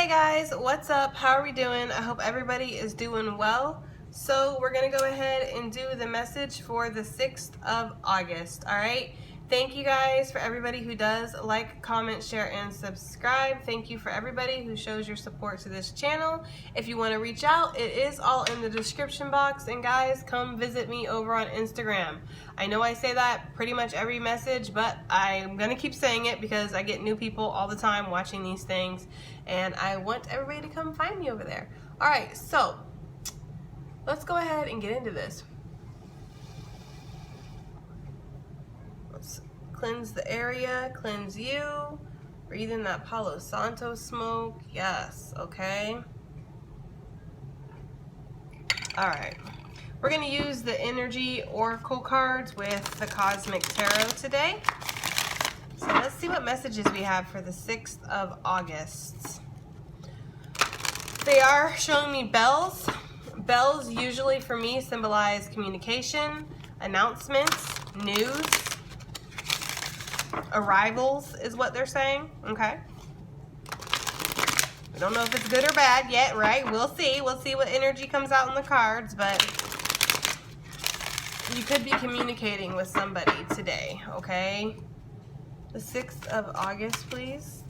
Hey guys, what's up? How are we doing? I hope everybody is doing well. So we're going to go ahead and do the message for the 6th of August, all right? Thank you guys for everybody who does like, comment, share, and subscribe. Thank you for everybody who shows your support to this channel. If you want to reach out, it is all in the description box. And guys, come visit me over on Instagram. I know I say that pretty much every message, but I'm going to keep saying it because I get new people all the time watching these things. And I want everybody to come find me over there. All right, so let's go ahead and get into this. Let's cleanse the area, cleanse you, breathe in that Palo Santo smoke. Yes, okay. All right, we're gonna use the energy oracle cards with the Cosmic Tarot today. So let's see what messages we have for the 6th of August. They are showing me bells. Bells usually for me symbolize communication, announcements, news, arrivals is what they're saying, okay? We don't know if it's good or bad yet, right? We'll see. We'll see what energy comes out in the cards, but you could be communicating with somebody today, okay? The 6th of August, please.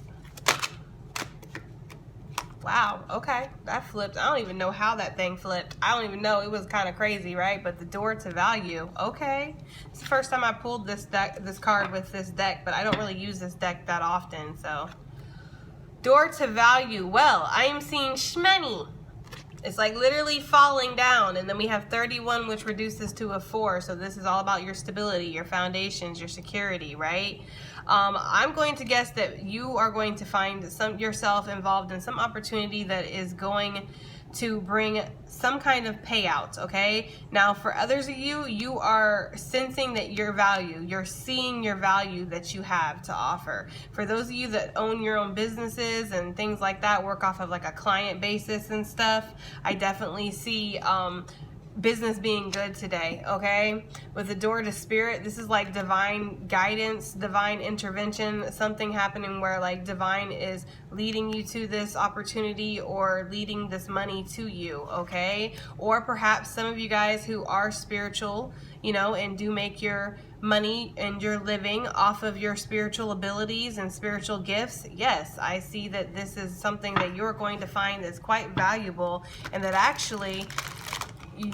Wow, okay, that flipped. I don't even know how that thing flipped. I don't even know. It was kind of crazy, right? But the door to value, okay. It's the first time I pulled this card with this deck, but I don't really use this deck that often, so. Door to value. Well, I am seeing shmoney. It's like literally falling down, and then we have 31, which reduces to a 4. So this is all about your stability, your foundations, your security, right? I'm going to guess that you are going to find yourself involved in some opportunity that is going to bring some kind of payout, okay? Now, for others of you, you are sensing that your value, you're seeing your value that you have to offer. For those of you that own your own businesses and things like that, work off of like a client basis and stuff, I definitely see business being good today, okay? With the door to spirit, this is like divine guidance, divine intervention, something happening where like divine is leading you to this opportunity or leading this money to you, okay? Or perhaps some of you guys who are spiritual, you know, and do make your money and your living off of your spiritual abilities and spiritual gifts. Yes, I see that this is something that you're going to find that's quite valuable and that actually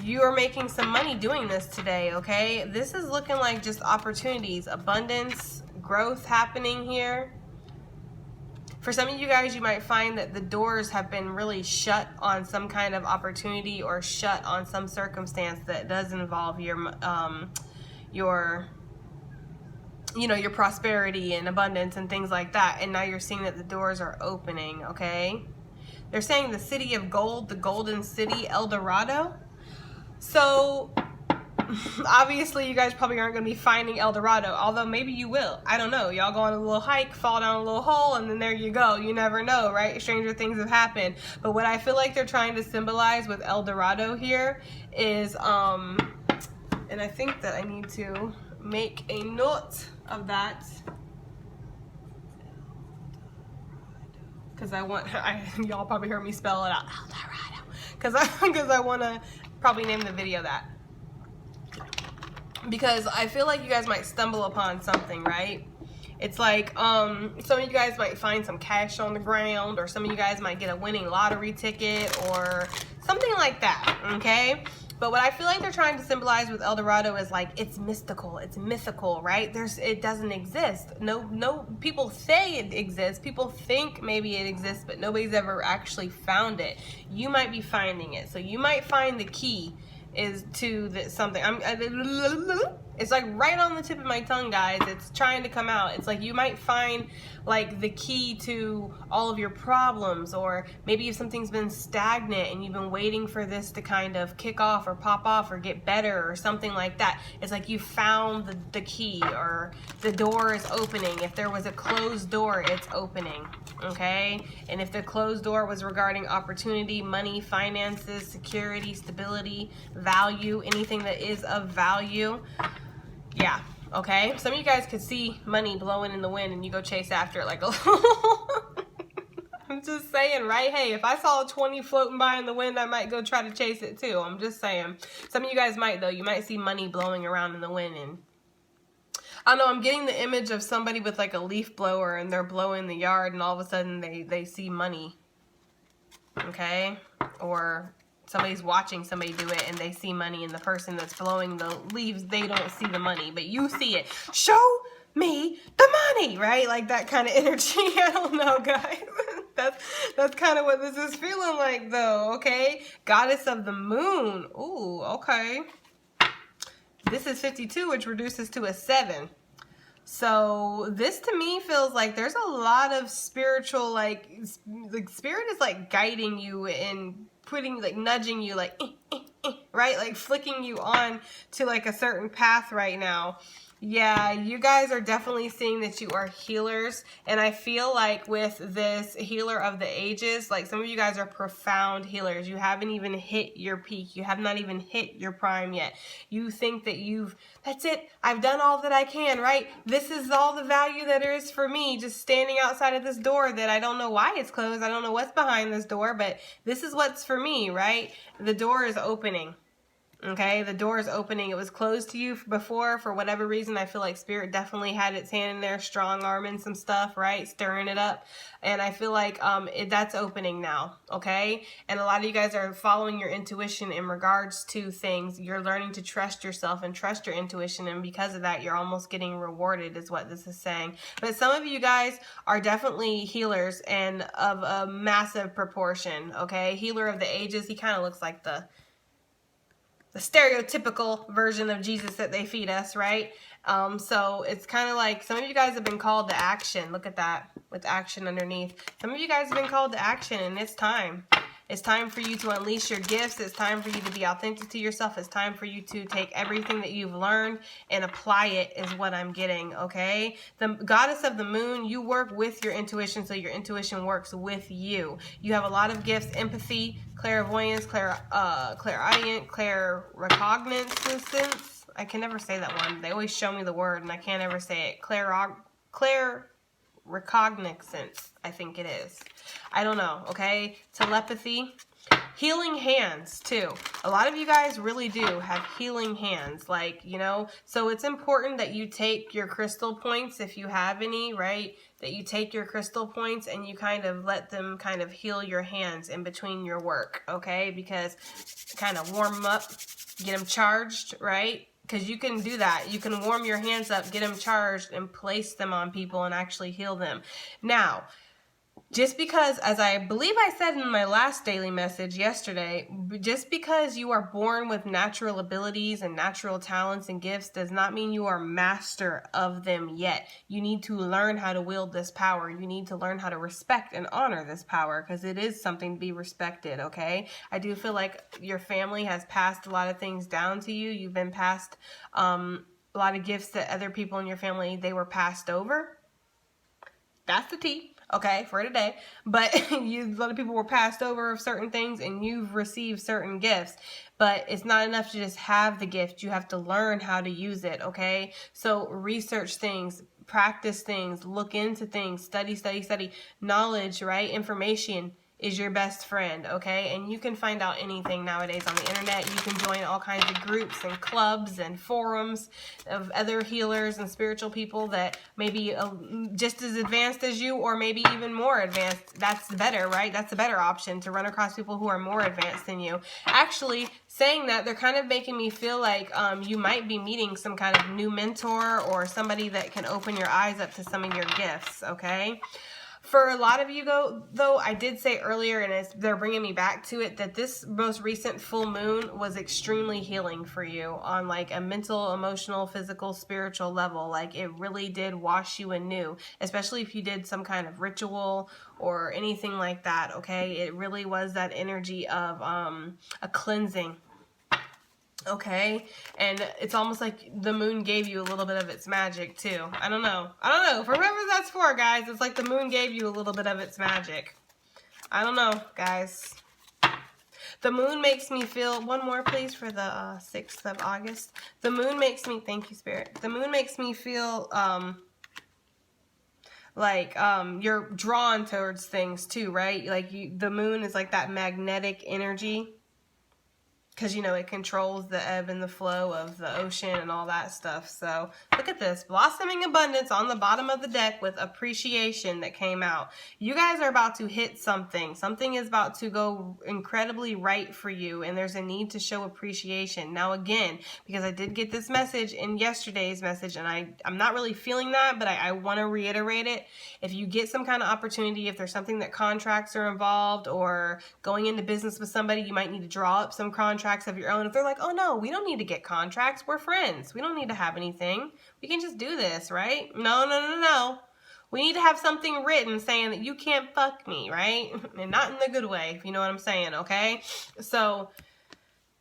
you are making some money doing this today, okay? This is looking like just opportunities, abundance, growth happening here. For some of you guys, you might find that the doors have been really shut on some kind of opportunity or shut on some circumstance that does involve your prosperity and abundance and things like that. And now you're seeing that the doors are opening, okay? They're saying the city of gold, the golden city, El Dorado. So obviously you guys probably aren't going to be finding El Dorado, although maybe you will. I don't know. Y'all go on a little hike, fall down a little hole, and then there you go. You never know, right? Stranger things have happened. But what I feel like they're trying to symbolize with El Dorado here is, and I think that I need to make a note of that, because y'all probably heard me spell it out, El Dorado, because I want to probably name the video that, because I feel like you guys might stumble upon something, right? It's like some of you guys might find some cash on the ground, or some of you guys might get a winning lottery ticket or something like that, okay? But what I feel like they're trying to symbolize with El Dorado is like it's mystical, it's mythical, right? It doesn't exist. No, people say it exists. People think maybe it exists, but nobody's ever actually found it. You might be finding it. So you might find the key is to something. It's like right on the tip of my tongue, guys. It's trying to come out. It's like you might find like the key to all of your problems, or maybe if something's been stagnant and you've been waiting for this to kind of kick off or pop off or get better or something like that. It's like you found the key, or the door is opening. If there was a closed door, it's opening, okay? And if the closed door was regarding opportunity, money, finances, security, stability, value, anything that is of value, yeah, okay? Some of you guys could see money blowing in the wind and you go chase after it like a I'm just saying, right? Hey, if I saw a 20 floating by in the wind, I might go try to chase it too. I'm just saying. Some of you guys might, though. You might see money blowing around in the wind. And I don't know, I'm getting the image of somebody with like a leaf blower and they're blowing the yard and all of a sudden they see money. Okay? Or somebody's watching somebody do it and they see money, and the person that's blowing the leaves, they don't see the money, but you see it. Show me the money, right? Like that kind of energy. I don't know, guys. That's kind of what this is feeling like, though. Okay, goddess of the moon. Ooh, okay. This is 52, which reduces to a 7. So this to me feels like there's a lot of spiritual, like spirit is like guiding you and putting, like nudging you, like right, like flicking you on to like a certain path right now. Yeah, you guys are definitely seeing that you are healers, and I feel like with this healer of the ages, like some of you guys are profound healers. You haven't even hit your peak. You have not even hit your prime yet. You think that that's it. I've done all that I can, right? This is all the value that there is for me, just standing outside of this door that I don't know why it's closed. I don't know what's behind this door, but this is what's for me, right? The door is opening. Okay, the door is opening. It was closed to you before for whatever reason. I feel like spirit definitely had its hand in there, strong arming some stuff, right? Stirring it up. And I feel like that's opening now, okay? And a lot of you guys are following your intuition in regards to things. You're learning to trust yourself and trust your intuition, and because of that, you're almost getting rewarded is what this is saying. But some of you guys are definitely healers and of a massive proportion, okay? Healer of the ages, he kind of looks like the stereotypical version of Jesus that they feed us, right? So it's kind of like some of you guys have been called to action. Look at that with action underneath. Some of you guys have been called to action, and it's time. It's time for you to unleash your gifts. It's time for you to be authentic to yourself. It's time for you to take everything that you've learned and apply it is what I'm getting, okay? The goddess of the moon, you work with your intuition, so your intuition works with you. You have a lot of gifts: empathy, clairvoyance, clairaudient, clairrecognizance. I can never say that one. They always show me the word and I can't ever say it. Clairrecognizance, I think it is. I don't know, okay? Telepathy. Healing hands, too. A lot of you guys really do have healing hands, like, you know, so it's important that you take your crystal points, if you have any, right? That you take your crystal points and you kind of let them kind of heal your hands in between your work, okay? Because kind of warm them up, get them charged, right? Because you can do that. You can warm your hands up, get them charged, and place them on people and actually heal them. Now, just because, as I believe I said in my last daily message yesterday, just because you are born with natural abilities and natural talents and gifts does not mean you are master of them yet. You need to learn how to wield this power. You need to learn how to respect and honor this power, because it is something to be respected, okay? I do feel like your family has passed a lot of things down to you. You've been passed a lot of gifts that other people in your family, they were passed over. That's the tea. Okay, for today, but a lot of people were passed over of certain things and you've received certain gifts, but it's not enough to just have the gift. You have to learn how to use it, okay? So research things, practice things, look into things, study. Knowledge, right? Information is your best friend, okay? And you can find out anything nowadays on the internet. You can join all kinds of groups and clubs and forums of other healers and spiritual people that may be just as advanced as you, or maybe even more advanced. That's better, right? That's a better option, to run across people who are more advanced than you. Actually, saying that, they're kind of making me feel like you might be meeting some kind of new mentor or somebody that can open your eyes up to some of your gifts, okay? For a lot of you, though, I did say earlier, and they're bringing me back to it, that this most recent full moon was extremely healing for you on like a mental, emotional, physical, spiritual level. Like it really did wash you anew, especially if you did some kind of ritual or anything like that, okay? It really was that energy of a cleansing. Okay, and it's almost like the moon gave you a little bit of its magic too. I don't know. For whoever that's for, guys, it's like the moon gave you a little bit of its magic. I don't know, guys. The moon makes me feel, one more please for the 6th of August. The moon makes me, thank you, Spirit. The moon makes me feel like you're drawn towards things too, right? Like the moon is like that magnetic energy, because, you know, it controls the ebb and the flow of the ocean and all that stuff. So look at this, blossoming abundance on the bottom of the deck with appreciation that came out. You guys are about to hit something. Something is about to go incredibly right for you, and there's a need to show appreciation. Now again, because I did get this message in yesterday's message, and I'm not really feeling that, but I want to reiterate it. If you get some kind of opportunity, if there's something that contracts are involved, or going into business with somebody, you might need to draw up some contracts of your own. If they're like, oh no, we don't need to get contracts, we're friends, we don't need to have anything, we can just do this, right? No. We need to have something written saying that you can't fuck me, right? And not in the good way, if you know what I'm saying, okay? So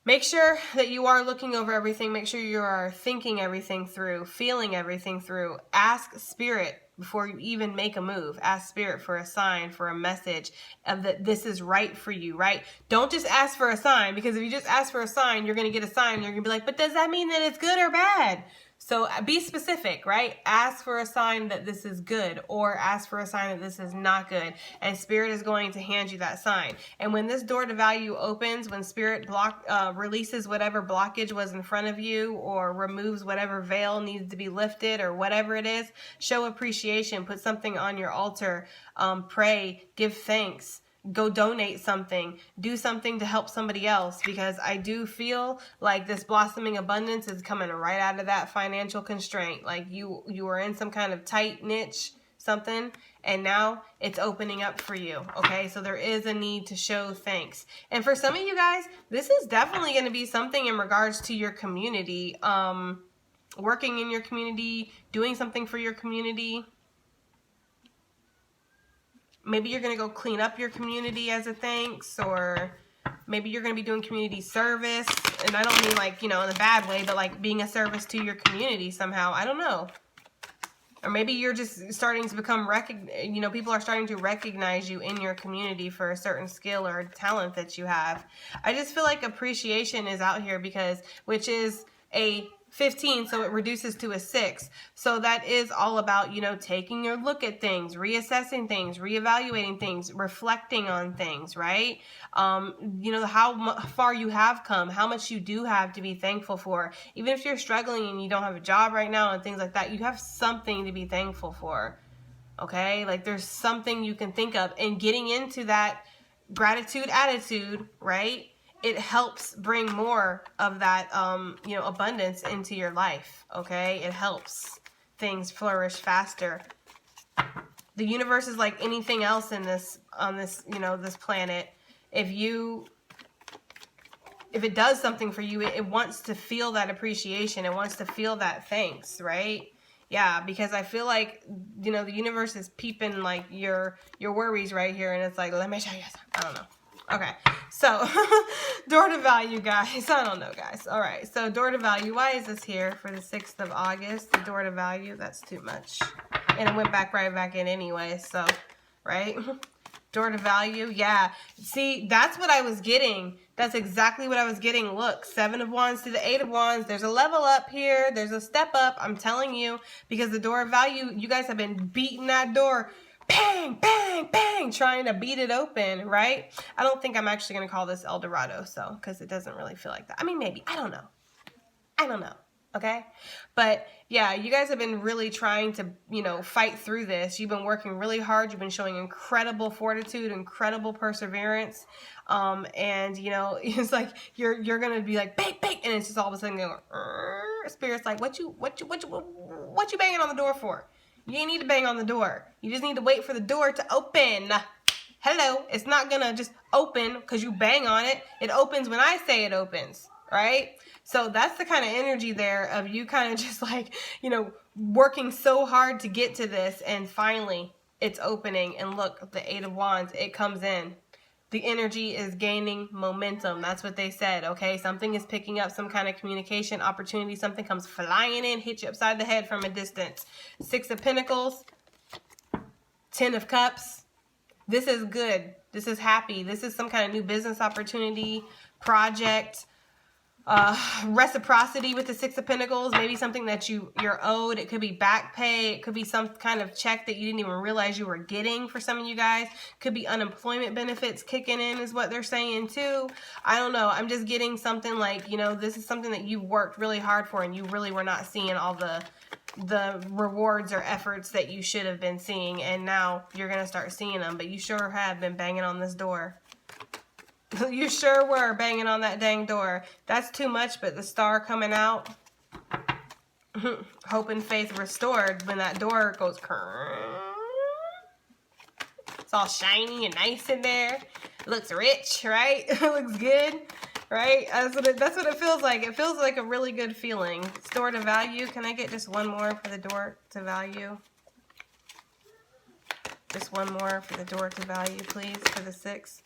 make sure that you are looking over everything. Make sure you are thinking everything through, feeling everything through. Ask Spirit before you even make a move. Ask Spirit for a sign, for a message of that this is right for you, right? Don't just ask for a sign, because if you just ask for a sign, you're going to get a sign and you're going to be like, but does that mean that it's good or bad? So be specific, right? Ask for a sign that this is good, or ask for a sign that this is not good. And Spirit is going to hand you that sign. And when this door to value opens, when Spirit releases whatever blockage was in front of you, or removes whatever veil needs to be lifted, or whatever it is, show appreciation. Put something on your altar. Pray. Give thanks. Go donate something, do something to help somebody else, because I do feel like this blossoming abundance is coming right out of that financial constraint. Like you were in some kind of tight niche, something, and now it's opening up for you. Okay, so there is a need to show thanks. And for some of you guys, this is definitely going to be something in regards to your community, working in your community, doing something for your community. Maybe you're going to go clean up your community as a thanks, or maybe you're going to be doing community service. And I don't mean like, you know, in a bad way, but like being a service to your community somehow. I don't know. Or maybe you're just starting to become people are starting to recognize you in your community for a certain skill or talent that you have. I just feel like appreciation is out here, because, which is a 15, so it reduces to a 6. So that is all about, you know, taking your look at things, reassessing things, reevaluating things, reflecting on things, right? You know, how far you have come, how much you do have to be thankful for. Even if you're struggling and you don't have a job right now and things like that, you have something to be thankful for, okay? Like there's something you can think of, and getting into that gratitude attitude, right? It helps bring more of that, you know, abundance into your life, okay? It helps things flourish faster. The universe is like anything else in this, on this, you know, this planet. If it does something for you, it wants to feel that appreciation. It wants to feel that thanks, right? Yeah, because I feel like, you know, the universe is peeping like your worries right here, and it's like, let me show you something. I don't know. Okay, so door to value, guys. I don't know, guys. All right, so door to value. Why is this here for the 6th of August? The door to value, that's too much. And it went right back in anyway, so, right? Door to value, yeah. See, that's what I was getting. That's exactly what I was getting. Look, 7 of Wands to the 8 of Wands. There's a level up here. There's a step up, I'm telling you, because the door of value, you guys have been beating that door. Bang, bang, bang, trying to beat it open, right? I don't think I'm actually going to call this El Dorado, so, because it doesn't really feel like that. I mean, maybe. I don't know. Okay? But, yeah, you guys have been really trying to, you know, fight through this. You've been working really hard. You've been showing incredible fortitude, incredible perseverance. And, you know, it's like you're going to be like, bang, bang, and it's just all of a sudden going, Spirit's like, what you banging on the door for? You ain't need to bang on the door. You just need to wait for the door to open. Hello. It's not going to just open because you bang on it. It opens when I say it opens, right? So that's the kind of energy there of you kind of just like, you know, working so hard to get to this, and finally it's opening. And look, the 8 of Wands, it comes in. The energy is gaining momentum. That's what they said, okay? Something is picking up, some kind of communication opportunity. Something comes flying in, hit you upside the head from a distance. 6 of Pentacles, 10 of Cups. This is good. This is happy. This is some kind of new business opportunity, project, reciprocity with the Six of Pentacles, maybe something that you're owed. It could be back pay. It could be some kind of check that you didn't even realize you were getting for some of you guys. Could be unemployment benefits kicking in is what they're saying too. I don't know. I'm just getting something like, you know, this is something that you worked really hard for and you really were not seeing all the rewards or efforts that you should have been seeing, and now you're going to start seeing them, but you sure have been banging on this door. You sure were banging on that dang door. That's too much, but the star coming out. Hope and faith restored when that door goes. It's all shiny and nice in there. It looks rich, right? It looks good, right? That's what it feels like. It feels like a really good feeling. Store to value. Can I get just one more for the door to value? Just one more for the door to value, please, for the 6.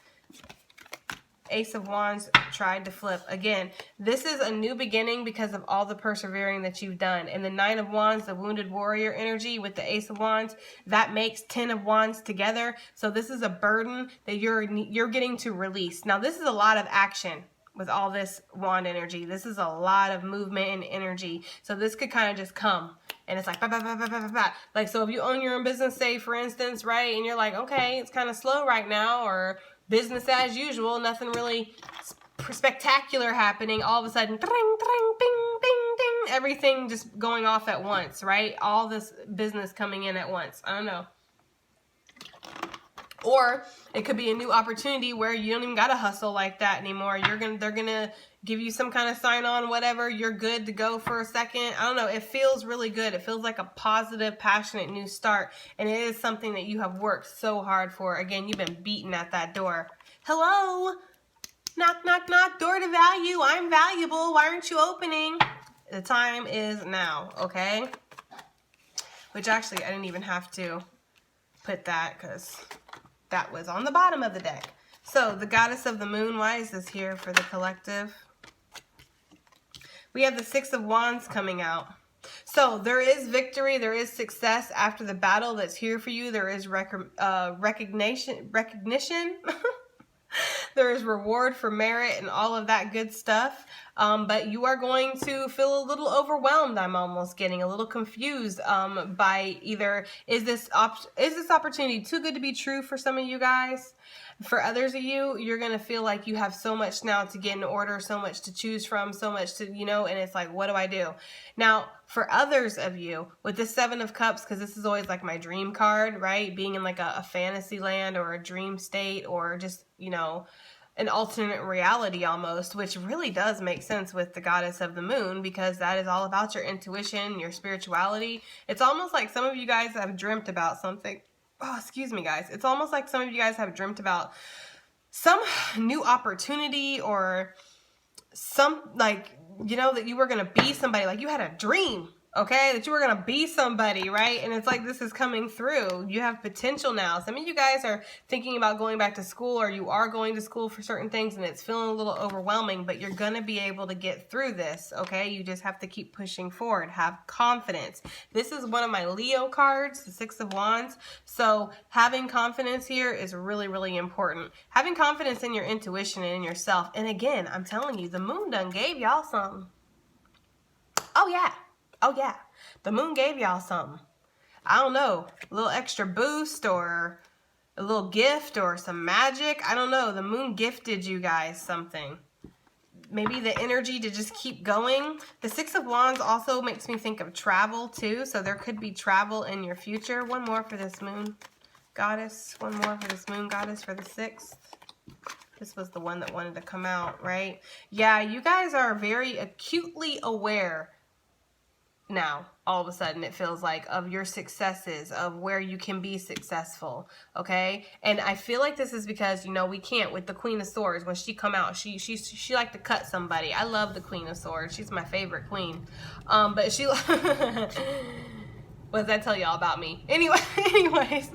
Ace of Wands tried to flip. Again, this is a new beginning because of all the persevering that you've done. And the 9 of Wands, the wounded warrior energy with the Ace of Wands, that makes 10 of Wands together. So this is a burden that you're getting to release. Now, this is a lot of action with all this wand energy. This is a lot of movement and energy. So this could kind of just come. And it's like, bah, bah, bah, bah, bah, bah, bah. Like, so if you own your own business, say, for instance, right, and you're like, okay, it's kind of slow right now, or business as usual, nothing really spectacular happening, all of a sudden, ding, ding, bing, bing, ding, everything just going off at once, right? All this business coming in at once. I don't know. Or it could be a new opportunity where you don't even got to hustle like that anymore. They're going to give you some kind of sign on, whatever. You're good to go for a second. I don't know. It feels really good. It feels like a positive, passionate new start. And it is something that you have worked so hard for. Again, you've been beating at that door. Hello? Knock, knock, knock. Door to value. I'm valuable. Why aren't you opening? The time is now, okay? Which actually, I didn't even have to put that because that was on the bottom of the deck. So, the Goddess of the Moon, why is this here for the collective? We have the 6 of Wands coming out. So, there is victory, there is success after the battle that's here for you. There is recognition. There is reward for merit and all of that good stuff. But you are going to feel a little overwhelmed. I'm almost getting a little confused by either, is this opportunity too good to be true for some of you guys? For others of you, you're going to feel like you have so much now to get in order, so much to choose from, so much to, you know, and it's like, what do I do? Now, for others of you, with the 7 of Cups, because this is always like my dream card, right? Being in like a fantasy land or a dream state or just, you know, an alternate reality almost, which really does make sense with the Goddess of the Moon because that is all about your intuition, your spirituality. It's almost like some of you guys have dreamt about something. Oh, excuse me, guys. It's almost like some of you guys have dreamt about some new opportunity or some, like, you know, that you were going to be somebody. Like you had a dream, okay, that you were going to be somebody, right? And it's like this is coming through. You have potential now. Some of you guys are thinking about going back to school or you are going to school for certain things and it's feeling a little overwhelming, but you're going to be able to get through this, okay? You just have to keep pushing forward. Have confidence. This is one of my Leo cards, the 6 of Wands. So having confidence here is really, really important. Having confidence in your intuition and in yourself. And again, I'm telling you, the moon done gave y'all something. Oh, yeah. Oh, yeah, the moon gave y'all something. I don't know, a little extra boost or a little gift or some magic. I don't know. The moon gifted you guys something. Maybe the energy to just keep going. The 6 of Wands also makes me think of travel too. So there could be travel in your future. One more for this moon goddess. One more for this moon goddess for the 6th. This was the one that wanted to come out, right? Yeah, you guys are very acutely aware now, all of a sudden, it feels like, of your successes, of where you can be successful, okay? And I feel like this is because, you know, we can't, with the Queen of Swords, when she come out, she like to cut somebody. I love the Queen of Swords. She's my favorite queen. But she, What does that tell y'all about me? Anyway, anyways,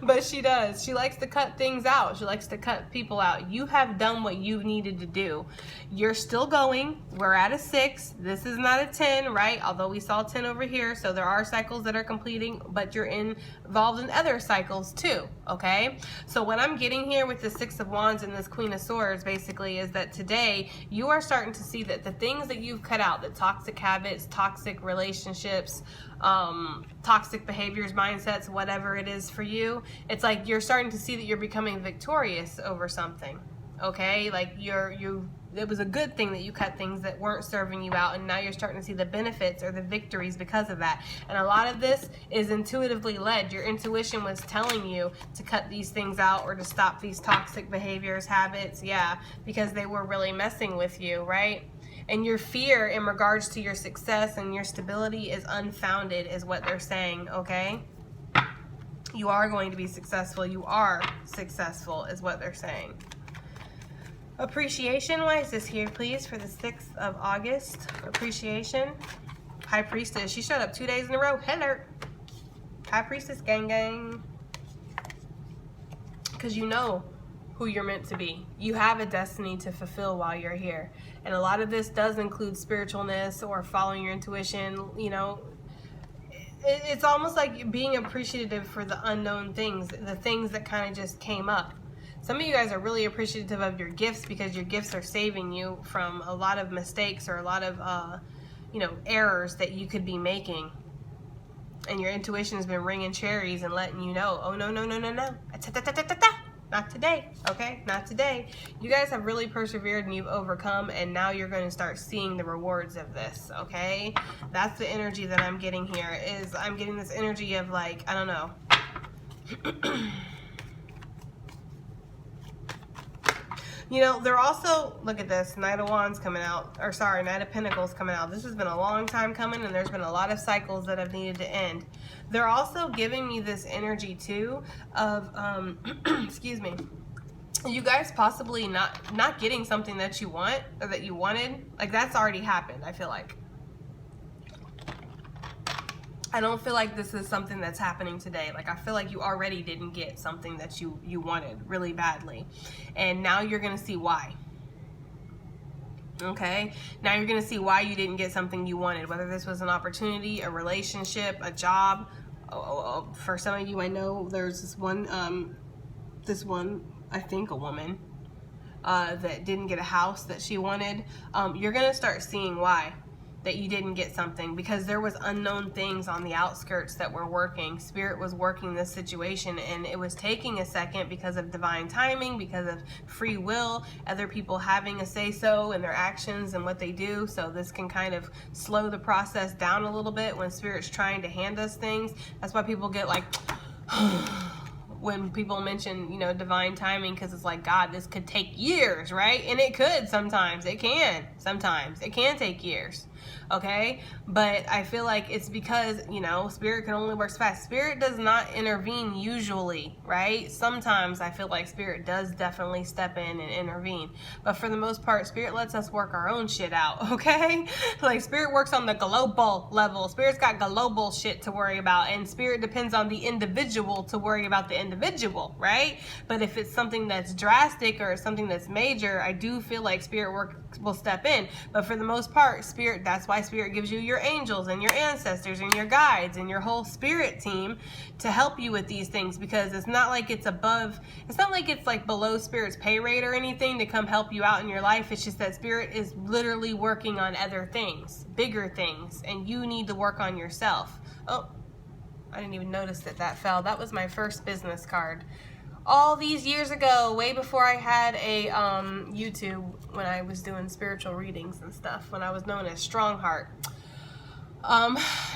but she does. She likes to cut things out. She likes to cut people out. You have done what you needed to do. You're still going. We're at a 6. This is not a 10, right? Although we saw 10 over here, so there are cycles that are completing, but you're involved in other cycles too, okay? So what I'm getting here with the 6 of Wands and this Queen of Swords basically is that today you are starting to see that the things that you've cut out, the toxic habits, toxic relationships, toxic behaviors, mindsets, whatever it is for you, it's like you're starting to see that you're becoming victorious over something, okay? Like it was a good thing that you cut things that weren't serving you out, and now you're starting to see the benefits or the victories because of that. And a lot of this is intuitively led. Your intuition was telling you to cut these things out or to stop these toxic behaviors, habits, yeah, because they were really messing with you, right? And your fear in regards to your success and your stability is unfounded, is what they're saying, okay? You are going to be successful. You are successful, is what they're saying. Appreciation, why is this here, please, for the 6th of August? Appreciation. High Priestess, she showed up 2 days in a row. Hello. High Priestess, gang, gang. Because you know who you're meant to be. You have a destiny to fulfill while you're here. And a lot of this does include spiritualness or following your intuition. You know, it's almost like being appreciative for the unknown things, the things that kind of just came up. Some of you guys are really appreciative of your gifts because your gifts are saving you from a lot of mistakes or a lot of, you know, errors that you could be making. And your intuition has been ringing cherries and letting you know, oh, no, no, no, no, no. Not today, okay? Not today. You guys have really persevered and you've overcome, and now you're going to start seeing the rewards of this, okay? That's the energy that I'm getting here. Is I'm getting this energy of, like, I don't know. You know, they're also, look at this, Knight of Wands coming out, or sorry, Knight of Pentacles coming out. This has been a long time coming, and there's been a lot of cycles that have needed to end. They're also giving me this energy too of, excuse me, you guys possibly not getting something that you want or that you wanted. Like, that's already happened, I feel like. I don't feel like this is something that's happening today. Like, I feel like you already didn't get something that you wanted really badly. And now you're going to see why. Okay? Now you're going to see why you didn't get something you wanted. Whether this was an opportunity, a relationship, a job. For some of you, I know there's this one, I think a woman, that didn't get a house that she wanted. You're going to start seeing why that you didn't get something, because there was unknown things on the outskirts that were working. Spirit was working this situation, and it was taking a second because of divine timing, because of free will, other people having a say-so in their actions and what they do. So this can kind of slow the process down a little bit when Spirit's trying to hand us things. That's why people get like when people mention, you know, divine timing, because it's like, God, this could take years, right? And it could sometimes. It can. Sometimes. It can take years. Okay? But I feel like it's because, you know, Spirit can only work fast. Spirit does not intervene usually, right? Sometimes I feel like Spirit does definitely step in and intervene. But for the most part, Spirit lets us work our own shit out, okay? Like, Spirit works on the global level. Spirit's got global shit to worry about, and Spirit depends on the individual to worry about the individual, right? But if it's something that's drastic or something that's major, I do feel like Spirit will step in. But for the most part, Spirit, that's why Spirit gives you your angels and your ancestors and your guides and your whole Spirit team to help you with these things, because it's not like it's above, it's not like it's like below Spirit's pay rate or anything to come help you out in your life. It's just that Spirit is literally working on other things, bigger things, and you need to work on yourself. Oh, I didn't even notice that fell. That was my first business card. All these years ago, way before I had a YouTube, when I was doing spiritual readings and stuff, when I was known as Strongheart.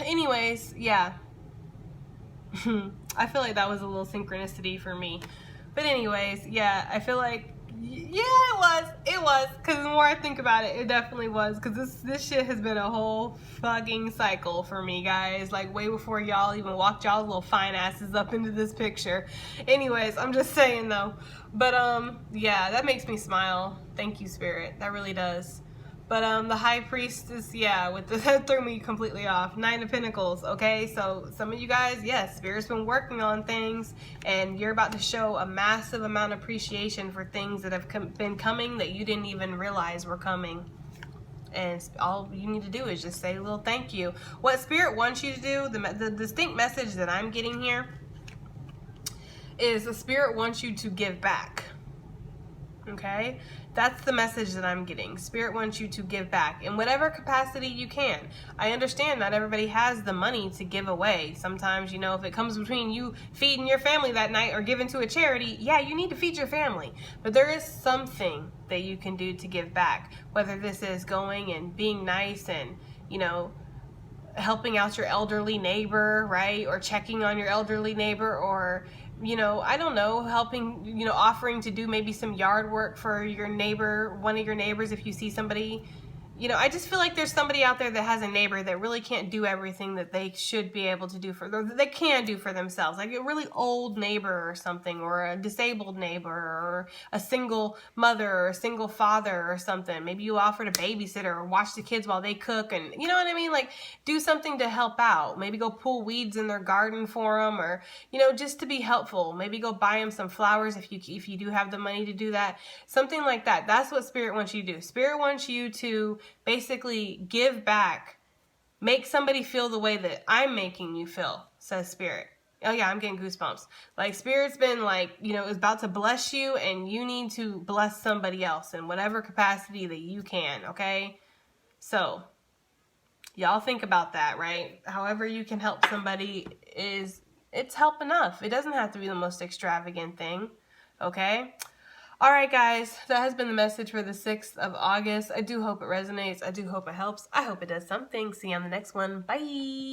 Anyways, yeah. I feel like that was a little synchronicity for me. But anyways, yeah, I feel like, yeah, it was, because the more I think about it, it definitely was, because this shit has been a whole fucking cycle for me, guys, like way before y'all even walked y'all's little fine asses up into this picture. Anyways, I'm just saying though. But yeah, that makes me smile. Thank you, Spirit. That really does. But the high priestess, yeah, with the that threw me completely off. 9 of Pentacles, okay? So some of you guys, yes, Spirit's been working on things, and you're about to show a massive amount of appreciation for things that have been coming that you didn't even realize were coming. And all you need to do is just say a little thank you. What Spirit wants you to do, the distinct message that I'm getting here, is the Spirit wants you to give back. Okay? That's the message that I'm getting. Spirit wants you to give back in whatever capacity you can. I understand not everybody has the money to give away. Sometimes, you know, if it comes between you feeding your family that night or giving to a charity, yeah, you need to feed your family. But there is something that you can do to give back. Whether this is going and being nice and, you know, helping out your elderly neighbor, right? Or checking on your elderly neighbor, or, you know, I don't know, helping, you know, offering to do maybe some yard work for your neighbor, one of your neighbors, if you see somebody. You know, I just feel like there's somebody out there that has a neighbor that really can't do everything that they should be able to do that they can do for themselves. Like a really old neighbor or something, or a disabled neighbor, or a single mother or a single father or something. Maybe you offer to babysit or watch the kids while they cook, and you know what I mean? Like, do something to help out. Maybe go pull weeds in their garden for them, or, you know, just to be helpful. Maybe go buy them some flowers if you do have the money to do that. Something like that. That's what Spirit wants you to do. Spirit wants you to basically give back, make somebody feel the way that I'm making you feel, says Spirit. Oh yeah, I'm getting goosebumps. Like, Spirit's been like, you know, is about to bless you, and you need to bless somebody else in whatever capacity that you can, okay? So, y'all think about that, right? However you can help somebody it's help enough. It doesn't have to be the most extravagant thing, okay? All right, guys, that has been the message for the 6th of August. I do hope it resonates. I do hope it helps. I hope it does something. See you on the next one. Bye.